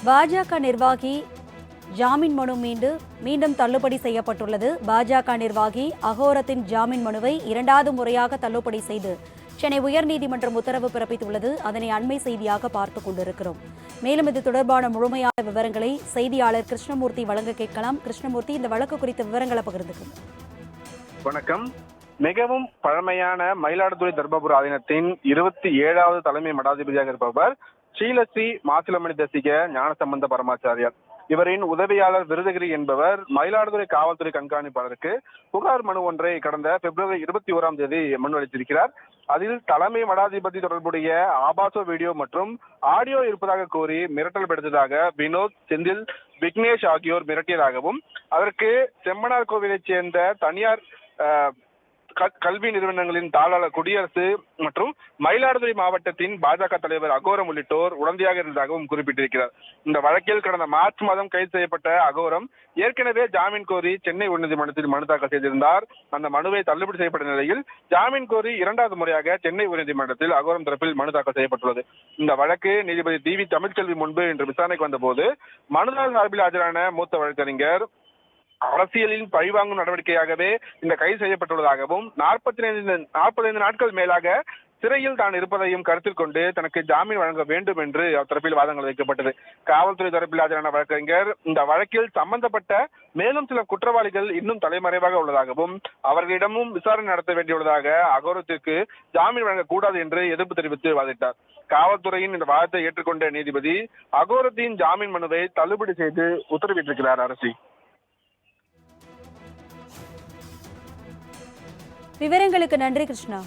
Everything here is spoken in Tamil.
பாஜக நிர்வாகி ஜாமீன் மனு மீண்டும் தள்ளுபடி செய்யப்பட்டுள்ளது. பாஜக நிர்வாகி அகோரத்தின் ஜாமீன் மனுவை இரண்டாவது முறையாக தள்ளுபடி செய்து சென்னை உயர்நீதிமன்றம் உத்தரவு பிறப்பித்துள்ளது. அதனை அண்மை செய்தியாக பார்த்துக் கொண்டிருக்கிறோம். மேலும் இது தொடர்பான முழுமையான விவரங்களை செய்தியாளர் கிருஷ்ணமூர்த்தி வழங்க கேட்கலாம். கிருஷ்ணமூர்த்தி, இந்த வழக்கு குறித்த விவரங்களை பகிர்ந்துக்கும். வணக்கம். மிகவும் பழமையான மயிலாடுதுறை தர்மபுர ஆதீனத்தின் 27வது தலைமை மடாதிபதியாக இருப்பவர் ஸ்ரீலஸ்ரீ மாசிலமணி தசிக ஞானசம்பந்த பரமாச்சாரியார். இவரின் உதவியாளர் விருதகிரி என்பவர் மயிலாடுதுறை காவல்துறை கண்காணிப்பாளருக்கு புகார் மனு ஒன்றை கடந்த பிப்ரவரி 21ஆம் தேதி மனு அளித்திருக்கிறார். அதில் தலைமை மடாதிபதி தொடர்புடைய ஆபாச வீடியோ மற்றும் ஆடியோ இருப்பதாக கூறி மிரட்டல் விடுத்ததாக வினோத், செந்தில், விக்னேஷ் ஆகியோர் மிரட்டியதாகவும், அதற்கு செம்மனார் கோவிலைச் சேர்ந்த தனியார் கல்வி நிறுவனங்களின் தாளாளர் குடியரசு மற்றும் மயிலாடுதுறை மாவட்டத்தின் பாஜக தலைவர் அகோரம் உள்ளிட்டோர் உடந்தையாக இருந்ததாகவும் குறிப்பிட்டிருக்கிறார். இந்த வழக்கில் கடந்த மார்ச் மாதம் கைது செய்யப்பட்ட அகோரம் ஏற்கனவே ஜாமீன் கோரி சென்னை உயர்நீதிமன்றத்தில் மனு தாக்கல் செய்திருந்தார். அந்த மனுவை தள்ளுபடி செய்யப்பட்ட நிலையில் ஜாமீன் கோரி இரண்டாவது முறையாக சென்னை உயர்நீதிமன்றத்தில் அகோரம் தரப்பில் மனு தாக்கல் செய்யப்பட்டுள்ளது. இந்த வழக்கு நீதிபதி டி.வி. தமிழ்ச்செல்வி முன்பு இன்று விசாரணைக்கு வந்தபோது மனுதாரர் சார்பில் ஆஜரான மூத்த வழக்கறிஞர் அரசியலின் பழிவாங்கும் நடவடிக்கையாகவே இந்த கைது செய்யப்பட்டுள்ளதாகவும் 45 நாட்கள் மேலாக சிறையில் தான் இருப்பதையும் கருத்தில் கொண்டு தனக்கு ஜாமீன் வழங்க வேண்டும் என்று தரப்பில் வாதங்கள் வைக்கப்பட்டது. காவல்துறை தரப்பில் ஆஜரான வழக்கறிஞர் இந்த வழக்கில் சம்பந்தப்பட்ட மேலும் சில குற்றவாளிகள் இன்னும் தலைமறைவாக உள்ளதாகவும் அவர்களிடமும் விசாரணை நடத்த வேண்டியுள்ளதாக அகோரத்திற்கு ஜாமீன் வழங்கக்கூடாது என்று எதிர்ப்பு தெரிவித்து வாதிட்டார். காவல்துறையின் இந்த வாதத்தை ஏற்றுக்கொண்ட நீதிபதி அகோரத்தின் ஜாமீன் மனுவை தள்ளுபடி செய்து உத்தரவிட்டிருக்கிறார். அரசி, விவரங்களுக்கு நன்றி கிருஷ்ணா.